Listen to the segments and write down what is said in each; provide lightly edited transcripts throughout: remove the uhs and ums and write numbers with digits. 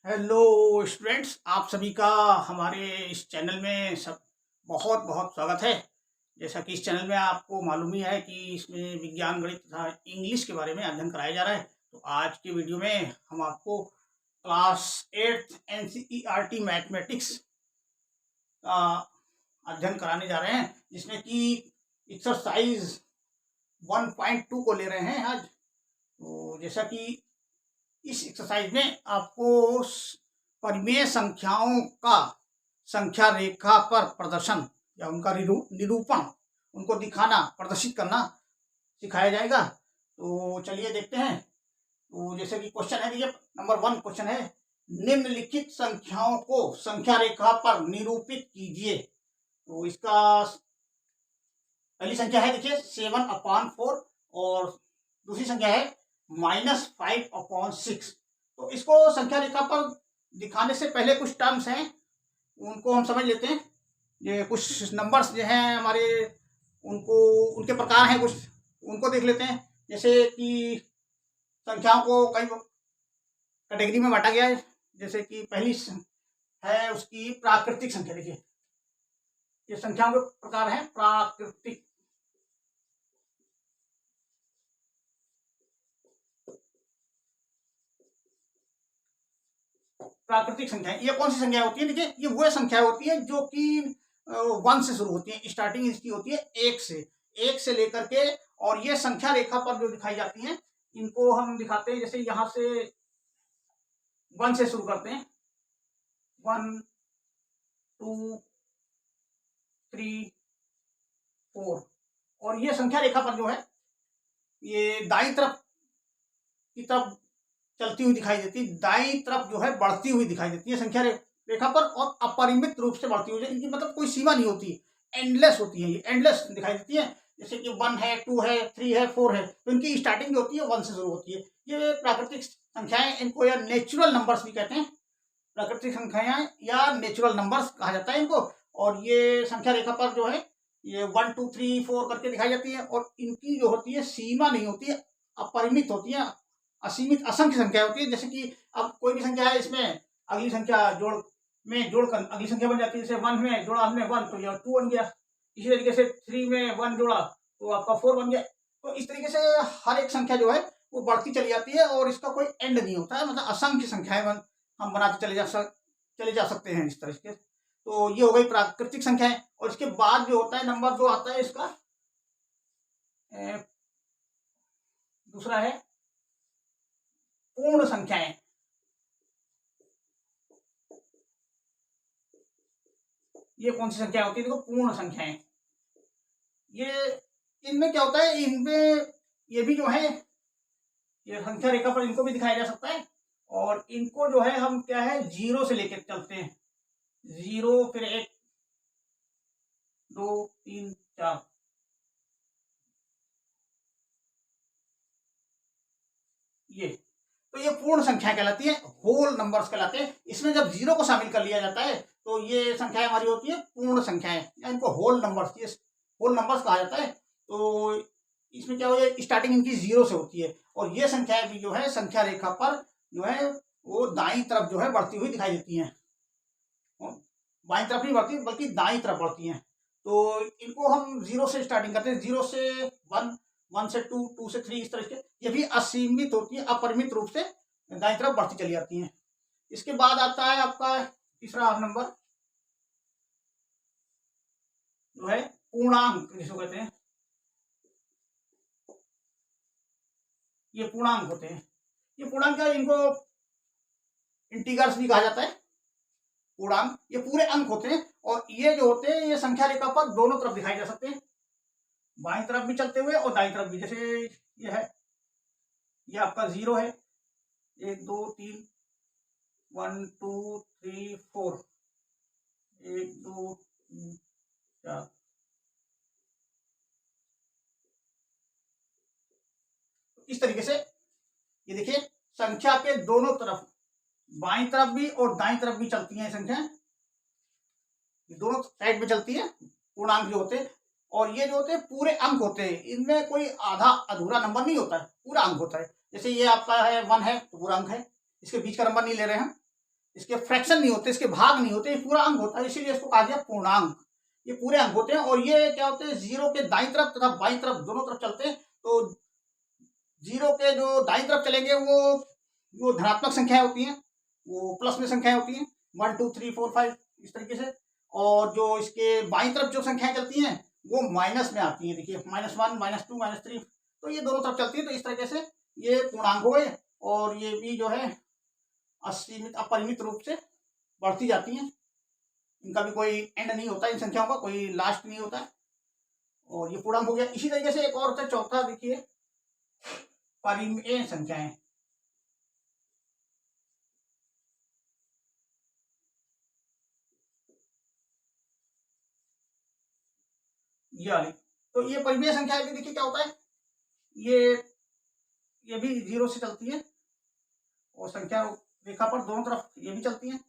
Hello students, आप सभी का हमारे इस चैनल में सब बहुत बहुत स्वागत है। जैसा कि इस चैनल में आपको मालूम ही है कि इसमें विज्ञान, गणित तथा इंग्लिश के बारे में अध्ययन कराया जा रहा है। तो आज की वीडियो में हम आपको क्लास 8 एनसीईआरटी मैथमेटिक्स का अध्ययन कराने जा रहे हैं, जिसमें कि एक्सरसाइज 1.2 को ले रहे हैं आज। तो जैसा कि इस एक्सरसाइज में आपको परिमेय संख्याओं का संख्या रेखा पर प्रदर्शन या उनका निरूपण, उनको दिखाना, प्रदर्शित करना सिखाया जाएगा। तो चलिए देखते हैं। तो जैसे कि क्वेश्चन है, देखिए नंबर 1 क्वेश्चन है, निम्नलिखित संख्याओं को संख्या रेखा पर निरूपित कीजिए। तो इसका पहली संख्या है, देखिए 7/4 और दूसरी संख्या है -5/6। तो इसको संख्या रेखा पर दिखाने से पहले कुछ टर्म्स हैं, उनको हम समझ लेते हैं। ये कुछ नंबर्स जो हैं हमारे, उनको उनके प्रकार हैं कुछ, उनको देख लेते हैं। जैसे कि संख्याओं को कई कैटेगरी में बांटा गया है। जैसे कि पहली है उसकी प्राकृतिक संख्या। देखिए ये संख्याओं के प्रकार हैं प्राकृतिक। प्राकृतिक संख्याएं, ये कौन सी संख्या होती है? देखिए ये वो संख्या होती है जो कि 1 से शुरू होती है। स्टार्टिंग इसकी होती है 1 से लेकर के, और ये संख्या रेखा पर जो दिखाई जाती हैं, इनको हम दिखाते हैं। जैसे यहां से 1 से शुरू करते हैं, 1 2 3 4, और ये संख्या रेखा पर जो है ये दाईं तरफ की तरफ चलती हुई दिखाई देती है, दाईं तरफ जो है बढ़ती हुई दिखाई देती है संख्या रेखा पर, और अपरिमित रूप से बढ़ती हुई। इनकी मतलब कोई सीमा नहीं होती, एंडलेस होती है, ये एंडलेस दिखाई देती है। जैसे कि 1 है, 2 है, 3 है, 4 है, तो इनकी स्टार्टिंग जो होती है 1 से शुरू होती है। ये प्राकृतिक संख्याएं, इनको या नेचुरल नंबर्स भी कहते हैं। प्राकृतिक संख्याएं या नेचुरल नंबर्स कहा जाता है इनको। और ये संख्या रेखा पर जो है ये 1 2 3 4 करके दिखाई जाती है, और इनकी जो होती है सीमा नहीं होती है, अपरिमित होती है, असीमित, असंख्य संख्या होती है। जैसे कि अब कोई भी संख्या है, इसमें अगली संख्या जोड़कर अगली संख्या बन जाती है। जैसे 1 में जोड़ा हमने 1 तो यह 2 बन गया। इसी तरीके से 3 में 1 जोड़ा तो आपका 4 बन गया। तो इस तरीके से हर एक संख्या जो है वो बढ़ती चली जाती है, और इसका कोई एंड नहीं होता है। मतलब असंख्य संख्याएं हम बनाते चले जा सकते हैं इस तरह के। तो ये हो गई प्राकृतिक संख्याएं। और इसके बाद जो होता है नंबर 2 आता है इसका, दूसरा है पूर्ण संख्याएं। ये कौन सी संख्या होती है? देखो पूर्ण संख्याएं। ये इनमें क्या होता है, इनमें ये भी जो है ये संख्या रेखा पर इनको भी दिखाया जा सकता है। और इनको जो है हम क्या है, 0 से लेकर चलते हैं। 0 फिर 1 2 3 4, ये तो ये पूर्ण संख्या कहलाती है, होल नंबर्स कहलाते हैं। इसमें जब 0 को शामिल कर लिया जाता है तो ये संख्याएं हमारी होती है पूर्ण संख्याएं, या इनको होल नंबर्स कहा जाता है। तो इसमें क्या हो जाए, स्टार्टिंग इनकी 0 से होती है, और ये संख्याएं भी जो है संख्या रेखा पर जो है वो दाईं तरफ जो है बढ़ती हुई दिखाई देती हैं। बाईं तरफ नहीं बढ़ती बल्कि दाईं तरफ बढ़ती हैं। तो इनको हम 0 से स्टार्टिंग करते हैं, 0 से 1, 1 से 2, 2 से 3, इस तरह के। ये भी असीमित होती है, अपरिमित रूप से दाईं तरफ बढ़ती चली जाती हैं। इसके बाद आता है आपका तीसरा नंबर, जो है पूर्णांक जिसको कहते हैं। ये पूर्णांक होते हैं। ये पूर्णांक क्या है, इनको इंटीगर्स भी कहा जाता है। पूर्णांक ये पूरे अंक होते हैं, और ये जो होते हैं ये संख्या रेखा पर दोनों तरफ दिखाई जा सकते हैं, बाईं तरफ भी चलते हुए और दाईं तरफ भी। जैसे ये है, ये आपका 0 है, 1 2 3 1 2 3 4, 1 2 3 4। इस तरीके से ये देखिए संख्या के दोनों तरफ, बाईं तरफ भी और दाईं तरफ भी चलती हैं संख्या, दोनों साइड में चलती है पूर्णांक जो होते हैं। और ये जो होते हैं पूरे अंक होते हैं, इनमें कोई आधा अधूरा नंबर नहीं होता है, पूरा अंक होता है। जैसे ये आपका है 1 है तो पूरा अंक है, इसके बीच का नंबर नहीं ले रहे हैं हम। इसके फ्रैक्शन नहीं होते, इसके भाग नहीं होते, ये पूरा अंक होता है, इसीलिए इसको कहा गया पूर्णांक। ये पूरे अंक होते हैं और ये क्या होते हैं, जीरो के दाईं तरफ तथा बाईं तरफ दोनों तरफ चलते हैं। तो जीरो के जो दाईं तरफ चलेंगे वो धनात्मक संख्याएं होती हैं, वो प्लस में संख्याएं होती हैं 1 2 3 4 5 इस तरीके से। और जो इसके बाईं तरफ जो संख्याएं चलती हैं वो माइनस में आती हैं, देखिए -1 -2 -3, तो ये दोनों तरफ चलती है। तो इस तरीके से ये पूर्णांक हो गए और ये भी जो है असीमित अपरिमित रूप से बढ़ती जाती हैं, इनका भी कोई एंड नहीं होता, इन संख्याओं का कोई लास्ट नहीं होता है। और ये पूर्णांक हो गया। इसी तरीके से एक और होता है चौथा, देखिए परिमेय संख्याएं। ये वाली, तो ये परिमेय संख्याएं भी देखिए क्या होता है, ये भी जीरो से चलती है और संख्या रेखा पर दोनों तरफ ये भी चलती हैं।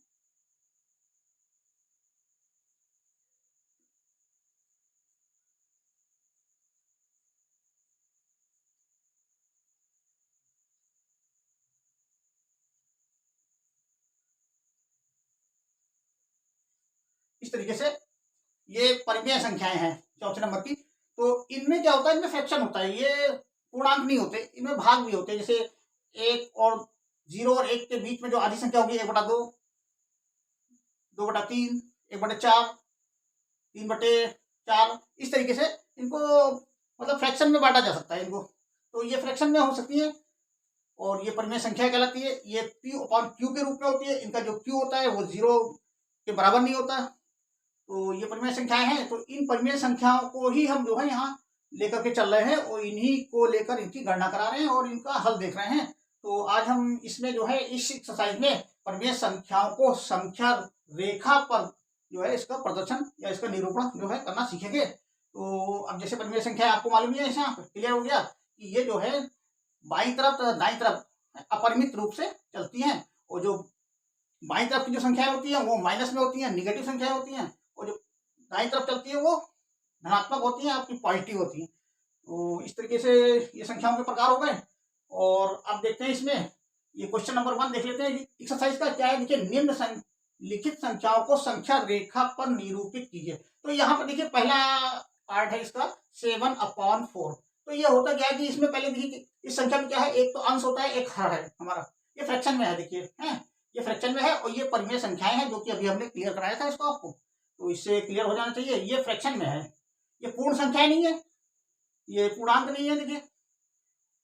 इस तरीके से ये परिमेय संख्याएं हैं चौथे नंबर की। तो इनमें क्या होता है, इनमें फ्रैक्शन होता है, ये पूर्णांक नहीं होते, इनमें भाग भी होते हैं। जैसे 1 और 0 और 1 के बीच में जो आधी संख्या होगी 1/2, 2/3, 1/4, 3/4, इस तरीके से इनको मतलब फ्रैक्शन में बांटा जा सकता है इनको। तो ये फ्रैक्शन में हो सकती है और ये परिमेय संख्या कहलाती है। ये P/Q के रूप में होती है, इनका जो Q होता है वो 0 के बराबर नहीं होता। तो ये परिमेय संख्याएं हैं। तो इन परिमेय संख्याओं को ही हम जो है यहाँ लेकर के चल रहे हैं और इन्हीं को लेकर इनकी गणना करा रहे हैं और इनका हल देख रहे हैं। तो आज हम इसमें जो है इस एक्सरसाइज में परिमेय संख्याओं को संख्या रेखा पर जो है इसका प्रदर्शन या इसका निरूपण जो है करना सीखेंगे। तो अब जैसे परिमेय संख्या आपको मालूम ही है, यहाँ क्लियर हो गया कि ये जो है बाईं तरफ तथा दाईं तरफ अपरिमित रूप से चलती हैं और जो बाईं तरफ की जो संख्याएं होती हैं वो माइनस में होती हैं, निगेटिव संख्याएं होती हैं, और जो दाईं तरफ चलती है वो धनात्मक होती हैं, आपकी पॉजिटिव होती हैं। तो इस तरीके से ये संख्याओं के प्रकार हो गए। और अब देखते हैं इसमें ये क्वेश्चन नंबर 1 देख लेते हैं। एक्सरसाइज का क्या है, देखिए निम्न लिखित संख्याओं को संख्या रेखा पर निरूपित कीजिए। तो यहाँ पर देखिए पहला पार्ट है इसका 7/4। तो ये होता क्या है कि इसमें पहले देखिए इस संख्या में क्या है, एक तो अंश होता है, एक हर है हमारा, ये फ्रैक्शन में है, देखिए है ये फ्रैक्शन में है और ये परिमेय संख्याएं हैं जो कि अभी हमने क्लियर कराया था इसको आपको, तो इससे क्लियर हो जाना चाहिए। ये फ्रैक्शन में है, ये पूर्ण संख्याएं नहीं है, ये पूर्णांक नहीं है देखिए।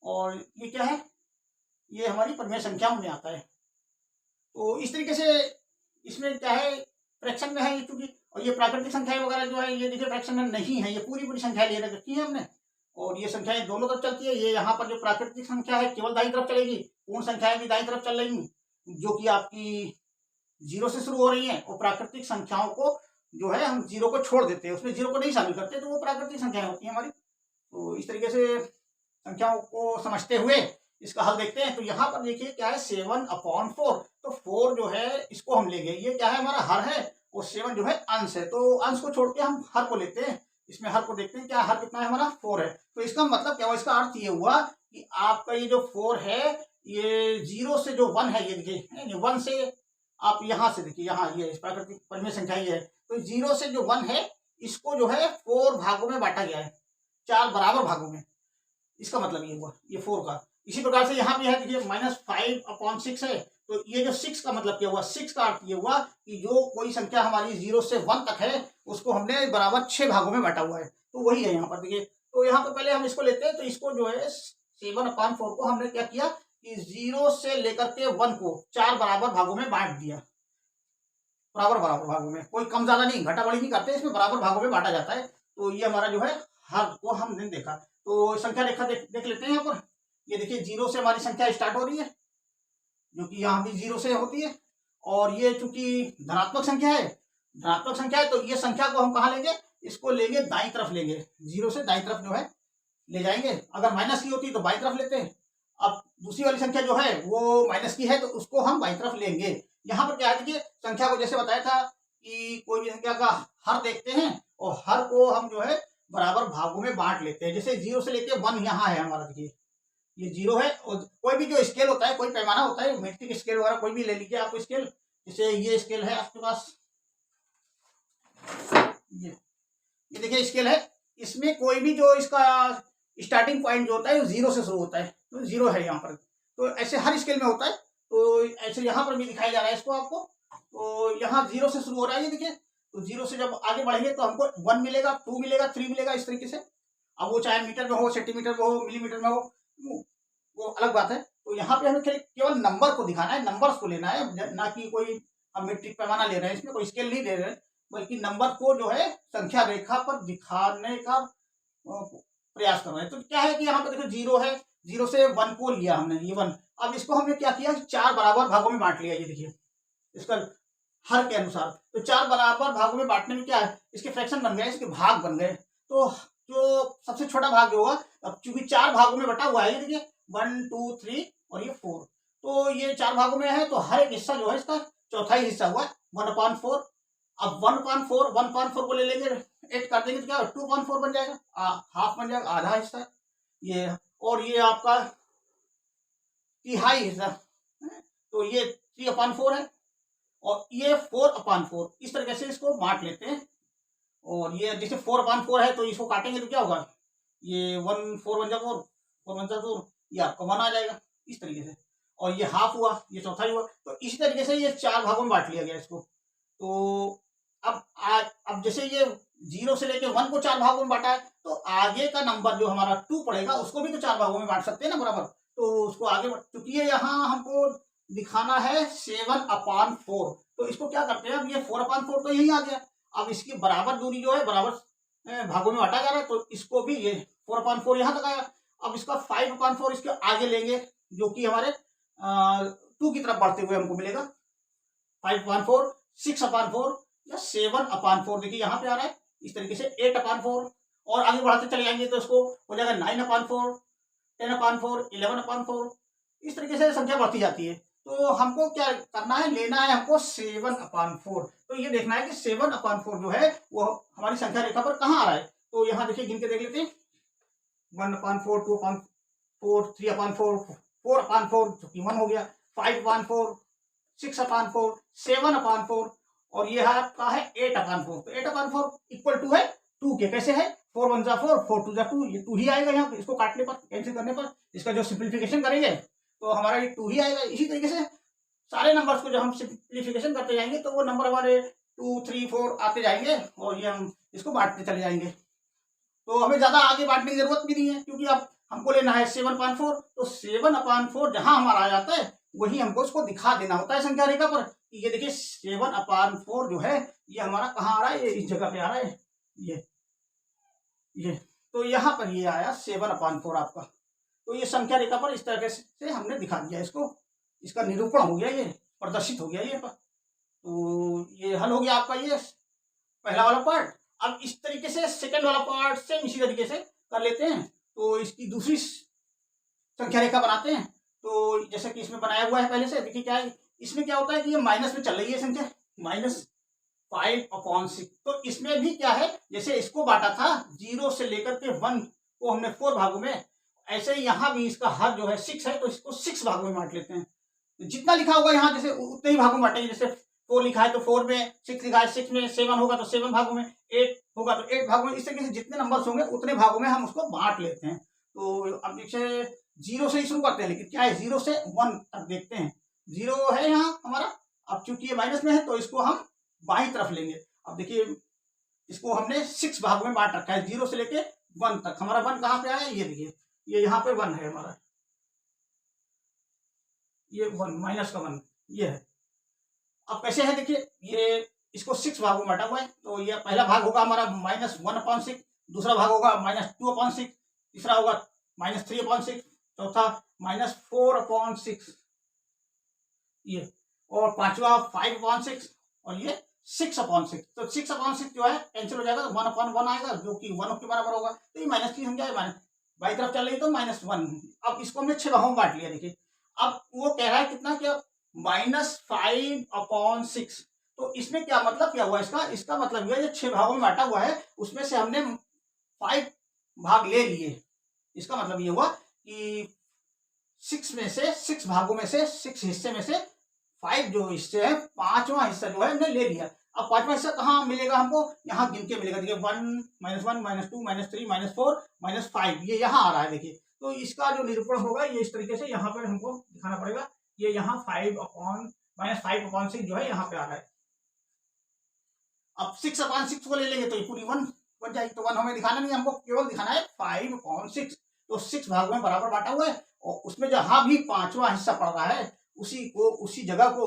और ये क्या है, ये हमारी परिमेय संख्याओं में आता है। तो इस तरीके से इसमें क्या है, फ्रैक्शन में है ये चूंकि, और ये प्राकृतिक संख्याएं वगैरह जो है ये देखिए फ्रैक्शन में नहीं है, ये पूरी पूरी संख्या ले रखी है हमने और ये संख्याएं दोनों तरफ चलती है। ये यहाँ पर जो प्राकृतिक संख्या है केवल दाईं तरफ चलेगी, पूर्ण संख्याएं भी दाईं तरफ चल रही जो कि आपकी 0 से शुरू हो रही हैं, और प्राकृतिक संख्याओं को जो है हम 0 को छोड़ देते हैं, उसमें 0 को नहीं शामिल करते, तो वो प्राकृतिक संख्याएं होती हैं हमारी। तो इस तरीके से संख्याओं को समझते हुए इसका हल देखते हैं। तो यहाँ पर देखिए क्या है 7/4, तो 4 जो है इसको हम लेंगे, ये क्या है हमारा हर है और 7 जो है अंश है, तो अंश को छोड़ के हम हर को लेते हैं। इसमें हर को देखते हैं, क्या हर कितना है हमारा 4 है। तो इसका मतलब क्या हुआ, इसका अर्थ ये हुआ कि आपका ये जो 4 है ये 0 से जो 1 है, ये देखिए 1 से आप यहाँ से देखिए, यहाँ ये प्राकृतिक परिमेय संख्या ये है, तो 0 से जो 1 है इसको जो है 4 भागों में बांटा गया है, 4 बराबर भागों में। इसका मतलब ये हुआ ये 4 का। इसी प्रकार से यहाँ भी है देखिए -5/6 है, तो ये जो 6 का मतलब क्या हुआ, 6 का अर्थ ये हुआ कि जो कोई संख्या हमारी 0 से 1 तक है उसको हमने बराबर 6 भागों में बांटा हुआ है, तो वही है यहाँ पर देखिए। तो यहाँ पर पहले हम इसको लेते हैं, तो इसको जो है 7/4 को हमने क्या किया कि 0 से लेकर के 1 को 4 बराबर भागों में बांट दिया, बराबर भागों में, कोई कम ज्यादा नहीं, घटा बढ़ी नहीं करते, इसमें बराबर भागों में बांटा जाता है। तो ये हमारा जो है हर को हमने देखा। तो संख्या रेखा देख लेते हैं यहाँ पर। ये देखिए 0 से हमारी संख्या स्टार्ट हो रही है, जो कि यहाँ भी 0 से होती है, और ये चूंकि धनात्मक संख्या है, तो ये संख्या को हम कहाँ लेंगे, इसको लेंगे दाईं तरफ लेंगे, 0 से दाईं तरफ जो है ले जाएंगे। अगर माइनस की होती तो बाईं तरफ लेते हैं। अब दूसरी वाली संख्या जो है वो माइनस की है, तो उसको हम बाईं तरफ लेंगे। यहाँ पर क्या है देखिए, संख्या को जैसे बताया था कि कोई भी संख्या का हर देखते हैं और हर को हम जो है बराबर भागों में बांट लेते हैं। जैसे 0 से लेके 1 यहाँ है हमारा, देखिए ये 0 है, और कोई भी जो स्केल होता है, कोई पैमाना होता है, मेट्रिक स्केल वगैरह कोई भी ले लीजिए आप स्केल, जैसे ये स्केल है आपके पास, ये देखिए स्केल है, इसमें कोई भी जो इसका स्टार्टिंग पॉइंट जो होता है वो 0 से शुरू होता है, तो 0 है यहाँ पर। तो ऐसे हर स्केल में होता है, तो ऐसे यहाँ पर भी दिखाया जा रहा है इसको आपको। तो यहाँ 0 से शुरू हो रहा है, ये देखिए। तो 0 से जब आगे बढ़ेंगे तो हमको 1 मिलेगा, 2 मिलेगा, 3 मिलेगा, इस तरीके से। अब वो चाहे मीटर में हो, सेंटीमीटर में हो, मिलीमीटर में हो, वो अलग बात है। तो यहाँ पे हमें केवल नंबर को दिखाना है, नंबर्स को लेना है, ना कि कोई हम मीट्रिक पैमाना ले रहे हैं, इसमें कोई स्केल नहीं ले रहे हैं, बल्कि नंबर को जो है संख्या रेखा पर दिखाने का प्रयास कर रहे हैं। तो क्या है कि यहाँ पर देखो 0 है, 0 से 1 को लिया हमने, ये 1। अब इसको हमने क्या किया, 4 बराबर भागों में बांट लिया, ये देखिए इसका हर के अनुसार। तो 4 बराबर भागों में बांटने में क्या है, इसके फ्रैक्शन बन गए, इसके भाग बन गए। तो जो सबसे छोटा भाग जो होगा, अब चूंकि 4 भागों में बटा हुआ है, ये देखिए 1 2 3 और ये 4, तो ये 4 भागों में है, तो हर एक हिस्सा जो है इसका चौथाई हिस्सा हुआ 1/4। अब 1/4 को ले लेंगे, 8 कर देंगे तो क्या 2/4 बन जाएगा, हाफ बन जाएगा, आधा हिस्सा ये। और ये आपका तिहाई हिस्सा, तो ये 3/4 है, और ये 4/4। इस तरीके से इसको बांट लेते हैं। और ये जैसे 4/4 है, तो इसको काटेंगे तो क्या होगा, ये 1 4 1 4 4 1 4, ये आपका 1 आ जाएगा, इस तरीके से। और ये हाफ हुआ, ये चौथाई हुआ। तो इसी तरीके से ये 4 भागों में बांट लिया गया इसको। तो अब जैसे ये 0 से लेके 1 को 4 भागों में बांटा है, तो आगे का नंबर जो हमारा 2 पड़ेगा, उसको भी तो 4 भागों में बांट सकते हैं ना बराबर। तो उसको आगे, क्योंकि ये यहाँ हमको दिखाना है 7/4, तो इसको क्या करते हैं, अब ये 4/4 तो यही आ गया। अब इसकी बराबर दूरी जो है, बराबर भागों में बांटा जा रहा है, तो इसको भी ये 4/4 यहाँ तक आया। अब इसका 5/4 इसके आगे लेंगे, जो कि हमारे 2 की तरफ बढ़ते हुए हमको मिलेगा 5/4, 6/4 या 7/4। देखिए यहाँ पे आ रहा है इस तरीके से 8/4, और आगे बढ़ाते चले जाएंगे तो इसको हो जाएगा 9/4, 10/4, 11/4। इस तरीके से संख्या बढ़ती जाती है। तो हमको क्या करना है, लेना है हमको 7/4। तो ये देखना है कि 7/4 जो है वो हमारी संख्या रेखा पर कहाँ आ रहा है। तो यहाँ देखिए गिन के देख लेते हैं, 1/4, 2/4, 3/4, 4/4 जो कि 1 हो गया, 5/4, 6/4, 7/4, और ये आपका है 8/4। तो 8/4 इक्वल टू है 2 के। कैसे है, 4 1 जा 4, 4 2 जा 2, ये 2 ही आएगा यहाँ पे। इसको काटने पर, कैंसिल करने पर, इसका जो सिंप्लीफिकेशन करेंगे तो हमारा ये 2 ही आएगा। इसी तरीके से सारे नंबर्स को जब हम सिंप्लीफिकेशन करते जाएंगे तो वो नंबर हमारे 2 3 4 आते जाएंगे, और ये हम इसको बांटते चले जाएंगे। तो हमें ज्यादा आगे बांटने की जरूरत भी नहीं है, क्योंकि अब हमको लेना है 7/4। तो 7/4 जहां हमारा आ जाता है, वही हमको उसको दिखा देना होता है संख्या रेखा पर। ये देखिए 7/4 जो है ये हमारा कहाँ आ रहा है, ये इस जगह पे आ रहा है, ये तो यहाँ पर ये आया 7/4 आपका। तो ये संख्या रेखा पर इस तरह से हमने दिखा दिया इसको, इसका निरूपण हो गया, ये प्रदर्शित हो गया ये पर। तो ये हल हो गया आपका ये पहला वाला पार्ट। अब इस तरीके से सेकंड वाला पार्ट से इसी तरीके से कर लेते हैं। तो इसकी दूसरी संख्या रेखा बनाते हैं। तो जैसे कि इसमें बनाया हुआ है पहले से, देखिए क्या है, इसमें क्या होता है कि ये माइनस में चल रही है संख्या, -5/6। तो इसमें भी क्या है, जैसे इसको बांटा था 0 से लेकर के 1 को हमने 4 भागों में, ऐसे यहाँ भी इसका हर जो है 6 है, तो इसको 6 भागों में बांट लेते हैं। जितना लिखा होगा यहाँ जैसे उतने ही भागों में बांटेंगे। जैसे 4 लिखा है तो 4 में, 6 लिखा है 6 में, 7 होगा तो 7 भागों में, 8 होगा तो 8 भागों में। इस तरीके से जितने नंबर्स होंगे उतने भागों में हम उसको बांट लेते हैं। तो अब जैसे 0 से ही शुरू करते हैं, लेकिन क्या है 0 से 1 तक देखते हैं। 0 है यहाँ हमारा, अब चूंकि ये माइनस में है तो इसको हम बाईं तरफ लेंगे। अब देखिए इसको हमने 6 भागों में बांट रखा है, 0 से लेके 1 तक। हमारा 1 कहाँ पे आया, ये देखिए ये यहाँ पे 1 है हमारा, ये 1 माइनस का 1 ये है। अब कैसे है देखिए, ये इसको 6 भागों में बांटा हुआ है। तो ये पहला भाग होगा हमारा -1/6, दूसरा भाग होगा -2/6, तीसरा होगा -3/6, चौथा -4/6, ये, और पांचवा 5/6, और ये 6/6। तो 6/6 जो है कैंसिल हो जाएगा, तो 1/1 आएगा, जो कि 1 के बराबर होगा। तो ये माइनस की संख्या है, माइनस बाई तरफ चल रही तो -1। अब इसको हमने 6 भागों में बांट लिया। देखिए अब वो कह रहा है कितना, क्या -5/6। तो इसमें क्या मतलब क्या हुआ इसका मतलब ये 6 भागों में बांटा हुआ है, उसमें से हमने 5 भाग ले लिए। इसका मतलब ये हुआ कि 6 में से 6 भागों में से 6 हिस्से में से 5 जो हिस्से है, 5वां हिस्सा जो है हमने ले लिया। अब 5वां हिस्सा कहाँ मिलेगा हमको, यहाँ गिन के मिलेगा। देखिए 1 -1 -2 -3 -4 -5 ये यहाँ आ रहा है। देखिए तो इसका जो निरूपण होगा ये इस तरीके से यहाँ पर हमको दिखाना पड़ेगा। ये यहाँ -5/6 जो है यहाँ पे आ रहा है। अब 6/6 को ले लेंगे तो ये पूरी 1 बन जाएगी। तो 1 हमें दिखाना नहीं, हमको केवल दिखाना है 5/6। तो 6 भागों में बराबर बांटा हुआ है और उसमें जहां भी 5वां हिस्सा पड़ रहा है उसी जगह को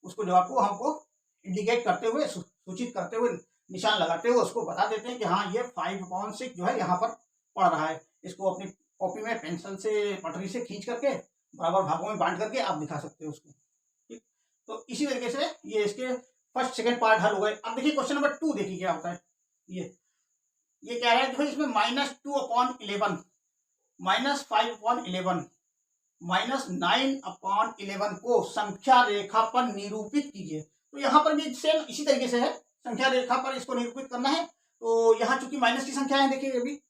उसको जगह को हमको इंडिकेट करते हुए, सूचित करते हुए, निशान लगाते हुए उसको बता देते हैं कि हाँ ये 5/6 जो है यहाँ पर पड़ रहा है। इसको अपनी कॉपी में पेंसिल से पटरी से खींच करके बराबर भागों में बांट करके आप दिखा सकते हो उसको। ठीक, तो इसी तरीके से ये इसके फर्स्ट सेकंड पार्ट हल हो गए। अब देखिए क्वेश्चन नंबर 2 देखिए क्या होता है। ये कह रहा है कि इसमें -2/11 -5/11 -9/11 को संख्या रेखा पर निरूपित कीजिए। तो यहाँ पर भी सेम इसी तरीके से है, संख्या रेखा पर इसको निरूपित करना है। तो यहाँ चूंकि माइनस की संख्या है, देखिए ये भी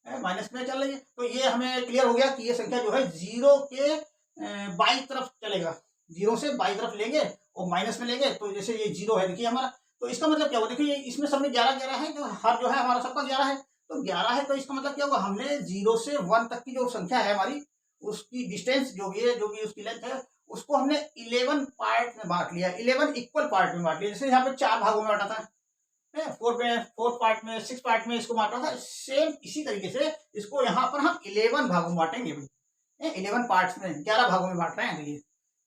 माइनस में चल रही है, तो ये हमें क्लियर हो गया कि ये संख्या जो है 0 के बाईं तरफ चलेगा। 0 से बाईं तरफ लेंगे और माइनस में लेंगे तो जैसे ये 0 है देखिए हमारा, तो इसका मतलब क्या हुआ, देखिए इसमें सब में 11 है, जो हर जो है हमारा सबका 11 है। तो 11 है तो इसका मतलब क्या होगा, हमने 0 से 1 तक की जो संख्या है हमारी, उसकी डिस्टेंस जो भी है, जो भी उसकी लेंथ है, उसको हमने 11 पार्ट में बांट लिया, 11 इक्वल पार्ट में बांट लिया। जैसे यहाँ पे 4 भागों में बांटा था, 4 पार्ट में, 6 पार्ट में इसको बांटा था, सेम इसी तरीके से इसको यहाँ पर हम 11 भागों में बांटेंगे। 11 पार्ट्स में 11 भागों में बांट रहे हैं। देखिए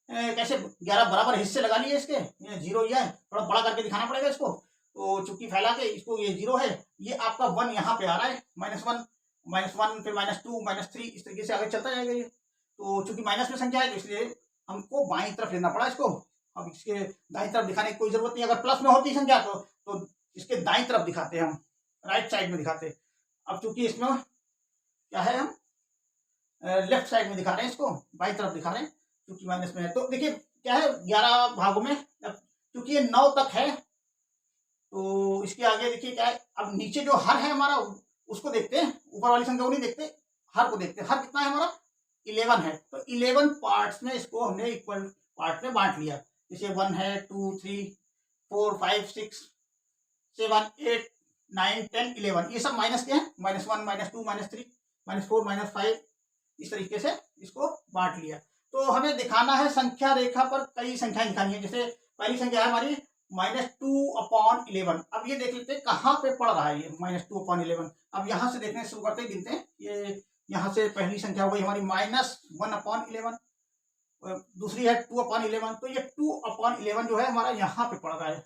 कैसे 11 बराबर हिस्से लगा लिए इसके, ये 0 ये है, थोड़ा बड़ा करके दिखाना पड़ेगा इसको। तो चूंकि फैला के इसको ये 0 है, ये आपका 1 यहाँ पे आ रहा है, -1 फिर -2 -3 इस तरीके से आगे चलता जाएगा ये। तो चूंकि माइनस में संख्या है तो इसलिए हमको बाईं तरफ लेना पड़ा इसको। अब इसके दाईं तरफ दिखाने की कोई जरूरत नहीं, अगर प्लस में होती संख्या तो इसके दाईं तरफ दिखाते हैं हम, राइट साइड में दिखाते हैं। अब चूंकि इसमें क्या है, हम लेफ्ट साइड में दिखा रहे हैं, इसको बाईं तरफ दिखा रहे हैं क्योंकि माइनस में है। तो देखिए क्या है, 11 भागों में, क्योंकि ये 9 तक है तो इसके आगे देखिए क्या है। अब नीचे जो हर है हमारा उसको देखते हैं, ऊपर वाली संख्या को नहीं देखते, हर को देखते हैं। हर कितना है हमारा, 11 है। तो 11 पार्ट्स में इसको हमने इक्वल पार्ट में बांट लिया। जैसे 1 है, 2 3 4 5 6 7 8 9 10 11, ये सब माइनस के हैं, -1 -2 -3 -4 -5, इस तरीके से इसको बांट लिया। तो हमें दिखाना है संख्या रेखा पर कई संख्याएं दिखानी है। जैसे पहली संख्या है हमारी -2/11। अब ये देख लेते हैं कहाँ पे पड़ रहा है ये -2/11। अब यहाँ से देखने शुरू करते हैं, गिनते हैं। ये यहाँ से पहली संख्या हो गई हमारी -1/11, दूसरी है 2/11। तो ये 2/11 जो है हमारा यहाँ पे पड़ रहा है,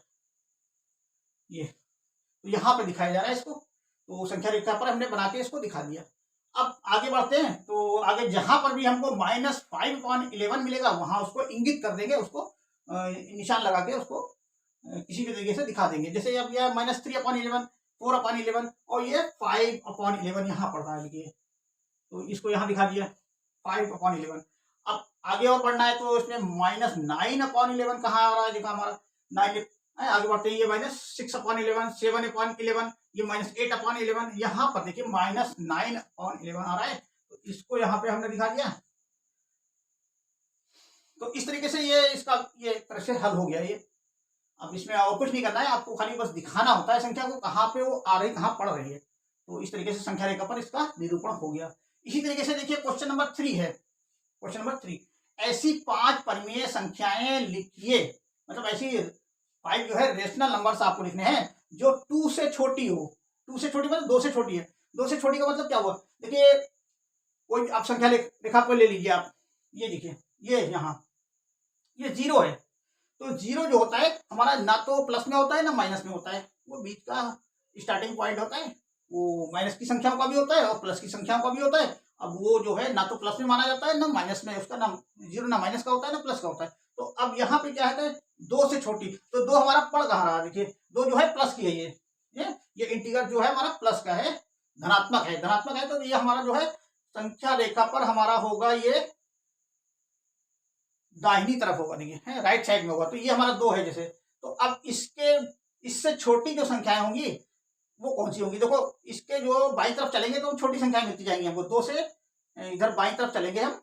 ये तो यहाँ पे दिखाया जा रहा है इसको। तो संख्या रेखा पर हमने बना के इसको दिखा दिया। अब आगे बढ़ते हैं, तो आगे जहां पर भी हमको -5/11 मिलेगा वहां उसको इंगित कर देंगे, उसको निशान लगा के उसको किसी भी तरीके से दिखा देंगे। जैसे अब यह -3/11, 4/11 और ये 5/11 यहाँ पड़ रहा है, देखिए। तो इसको यहाँ दिखा दिया 5/11। अब आगे और पढ़ना है तो इसमें -9/11 कहाँ आ रहा है, देखा हमारा 9। आगे बढ़ते हैं, ये -6/11, 7/11, ये -8/11, यहाँ पर देखिए -9/11 आ रहा है। तो इसको यहाँ पे हमने दिखा दिया। तो इस तरीके से ये इसका ये तरह से हल हो गया ये। अब इसमें और कुछ नहीं करना है, आपको खाली बस दिखाना होता है संख्या को कहाँ पे वो आ रही, कहाँ पड़ रही है। तो इस तरीके से संख्या रेखा पर इसका निरूपण हो गया। इसी तरीके से देखिए क्वेश्चन नंबर 3 है। क्वेश्चन नंबर 3, ऐसी 5 परिमेय संख्याएं लिखिए। मतलब ऐसी 5 जो है रेशनल नंबर्स आपको लिखने हैं जो 2 से छोटी हो। 2 से छोटी मतलब 2 से छोटी है। 2 से छोटी का मतलब क्या हुआ, देखिए कोई आप संख्या रेखा पर ले लीजिए आप, ये देखिए ये यहाँ ये 0 है। तो 0 जो होता है हमारा ना तो प्लस में होता है ना माइनस में होता है, वो बीच का स्टार्टिंग पॉइंट होता है। वो माइनस की संख्याओं का भी होता है और प्लस की संख्याओं का भी होता है। अब वो जो है ना तो प्लस में माना जाता है ना माइनस में, उसका ना 0 ना माइनस का होता है ना प्लस का होता है। तो अब यहाँ पे क्या है, 2 से छोटी, तो 2 हमारा पड़ कहाँ रहा, देखिए 2 जो है प्लस की है, ये इंटीगर जो है हमारा प्लस का है, धनात्मक है। धनात्मक है तो ये हमारा जो है संख्या रेखा पर हमारा होगा ये दाहिनी तरफ होगा, देखिए राइट साइड में होगा। तो ये हमारा 2 है जैसे। तो अब इससे छोटी जो संख्याएं होंगी वो कौन सी होंगी, देखो इसके जो बाईं तरफ चलेंगे तो छोटी संख्याएं मिलती जाएंगी हमको। 2 से इधर बाईं तरफ चलेंगे हम,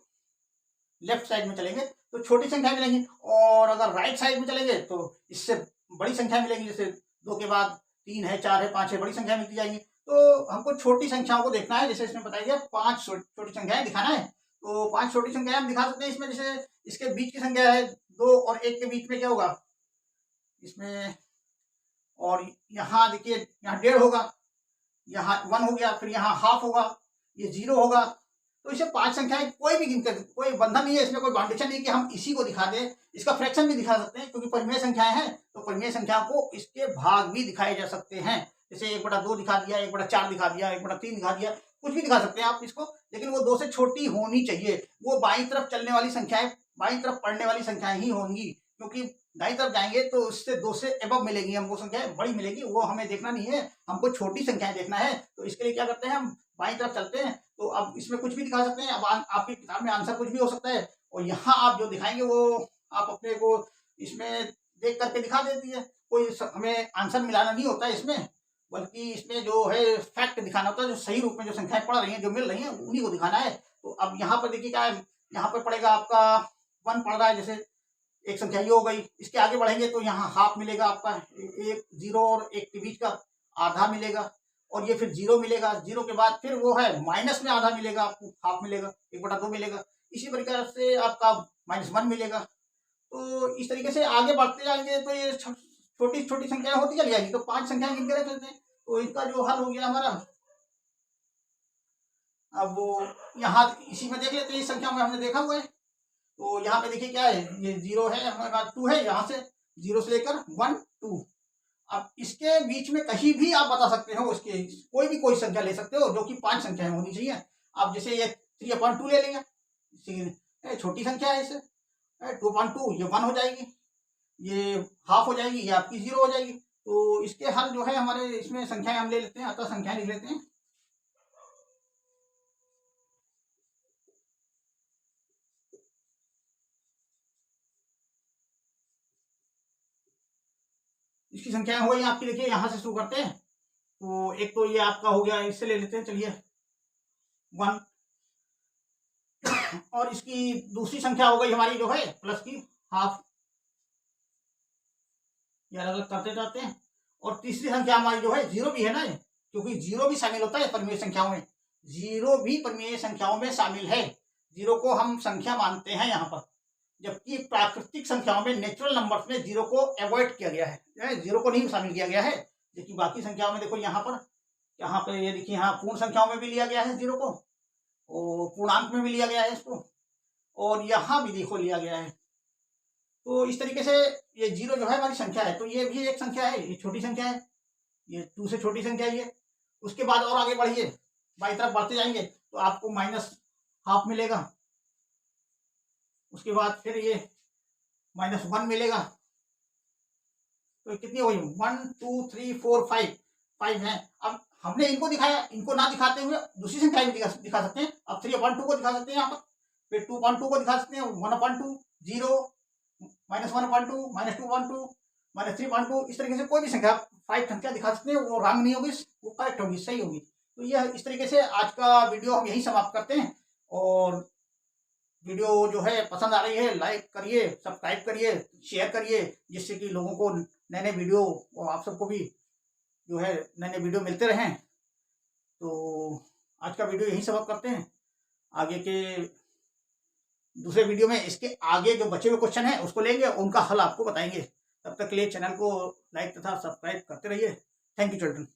लेफ्ट साइड में चलेंगे तो छोटी संख्या मिलेंगी, और अगर राइट साइड में चलेंगे तो इससे बड़ी संख्या मिलेंगी, जैसे 2 के बाद 3 है, 4 है, 5 है, बड़ी संख्या मिलती जाएगी। तो हमको छोटी संख्याओं को देखना है, जैसे इसमें बताया गया 5 छोटी संख्याएं दिखाना है। तो 5 छोटी संख्याएं हम दिखा सकते हैं इसमें। जैसे इसके बीच की संख्या है 2 और 1 के बीच में क्या होगा इसमें, और यहाँ देखिए यहाँ 1.5 होगा, यहाँ 1 हो गया, फिर यहाँ हाफ होगा, ये 0 होगा। तो इसे 5 संख्याएं कोई भी गिनकर, कोई बंधन नहीं है इसमें, कोई बाउंडेशन नहीं कि हम इसी को दिखा दें। इसका फ्रैक्शन भी दिखा सकते हैं, क्योंकि परिमेय संख्याएं हैं तो परिमेय संख्या को इसके भाग भी दिखाए जा सकते हैं। जैसे 1/2 दिखा दिया, 1/4 दिखा दिया, 1/3 दिखा दिया, कुछ भी दिखा सकते हैं आप इसको, लेकिन वो 2 से छोटी होनी चाहिए। वो बाईं तरफ चलने वाली संख्याएं, बाईं तरफ पढ़ने वाली संख्याएं ही होंगी, क्योंकि दाईं तरफ जाएंगे तो उससे 2 से एबव मिलेगी हमको संख्याएं, बड़ी मिलेगी, वो हमें देखना नहीं है, हमको छोटी संख्याएं देखना है। तो इसके लिए क्या करते हैं, हम बाईं तरफ चलते हैं। तो अब इसमें कुछ भी दिखा सकते हैं, अब आपकी किताब में आंसर कुछ भी हो सकता है, और यहाँ आप जो दिखाएंगे वो आप अपने को इसमें देख करके दिखा देती है। कोई हमें आंसर मिलाना नहीं होता है इसमें, बल्कि इसमें जो है फैक्ट दिखाना होता है, जो सही रूप में जो संख्याएं पढ़ रही हैं, जो मिल रही हैं, उन्हीं को दिखाना है। तो अब यहाँ पर देखिए क्या है, यहाँ पर पड़ेगा आपका 1 पड़ रहा है, जैसे एक संख्या ये हो गई। इसके आगे बढ़ेंगे तो यहाँ हाफ मिलेगा आपका, 0 और 1 के बीच का आधा मिलेगा, और ये फिर 0 मिलेगा। 0 के बाद फिर वो है माइनस में आधा मिलेगा, आपको हाफ मिलेगा, 1/2 मिलेगा। इसी प्रकार से आपका -1 मिलेगा। तो इस तरीके से आगे बढ़ते जाएंगे तो ये छोटी छोटी संख्याएं होती चली जाएगी। तो 5 संख्याएं गिन के रख लेते हैं, तो इसका जो हल हो गया हमारा। अब वो यहाँ इसी में देख लेते हैं, इस संख्या में हमने देखा हुआ है। तो यहाँ पे देखिए क्या है, ये 0 है, हमारे पास 2 है, यहाँ से 0 से लेकर 1 2। अब इसके बीच में कहीं भी आप बता सकते हो, उसके कोई संख्या ले सकते हो जो कि 5 संख्याएं होनी चाहिए। अब जैसे ये 3/2 ले लेंगे, छोटी संख्या है, इसे 2/2 ये 1 हो जाएगी, ये हाफ हो जाएगी, ये आपकी 0 हो जाएगी। तो इसके हल जो है हमारे इसमें संख्याएं हम ले लेते हैं, अतः संख्याएं लिख लेते हैं। इसकी संख्याएं हो गई आपकी, देखिए यहाँ से शुरू करते हैं। तो एक तो ये आपका हो गया, इससे ले लेते हैं, चलिए 1, और इसकी दूसरी संख्या हो गई हमारी जो है प्लस की हाफ, ये अलग अलग करते जाते हैं। और तीसरी संख्या हमारी जो है 0 भी है ना, क्योंकि 0 भी शामिल होता है परिमेय संख्याओं में, 0 भी परिमेय संख्याओं में शामिल है। 0 को हम संख्या मानते हैं यहाँ पर, जबकि प्राकृतिक संख्याओं में, नेचुरल नंबर्स में 0 को अवॉइड किया गया है, 0 को नहीं शामिल किया गया है। जबकि बाकी संख्याओं में देखो यहाँ पे ये देखिए, यहाँ पूर्ण संख्याओं में भी लिया गया है 0 को, और पूर्णांक में भी लिया गया है इसको, और यहाँ भी देखो लिया गया है। तो इस तरीके से ये 0 जो है हमारी संख्या है, तो ये भी एक संख्या है, ये छोटी संख्या है, ये 2 से छोटी संख्या है ये। उसके बाद और आगे बढ़िए, बाई तरफ बढ़ते जाएंगे तो आपको -1/2 मिलेगा। उसके बाद फिर ये -1 मिलेगा। तो कितनी हो गई, 1 2 3 4 5 है। अब हमने इनको दिखाया, इनको ना दिखाते हुए दूसरी संख्या भी दिखा सकते हैं। अब 3/2 को दिखा सकते हैं यहाँ पर, फिर 2/2 को दिखा सकते हैं, 1/2 0 -1/2 -2/2 -3/2। इस तरीके से कोई भी संख्या 5 संख्या दिखा सकते हैं, वो रॉन्ग नहीं होगी, वो करेक्ट होगी, सही होगी। तो यह इस तरीके से आज का वीडियो हम यही समाप्त करते हैं। और वीडियो जो है पसंद आ रही है, लाइक करिए, सब्सक्राइब करिए, शेयर करिए, जिससे कि लोगों को नए नए वीडियो, और आप सबको भी जो है नए नए वीडियो मिलते रहें। तो आज का वीडियो यही समाप्त करते हैं। आगे के दूसरे वीडियो में इसके आगे जो बचे हुए क्वेश्चन हैं उसको लेंगे, उनका हल आपको बताएंगे। तब तक के लिए चैनल को लाइक तथा सब्सक्राइब करते रहिए। Thank you children.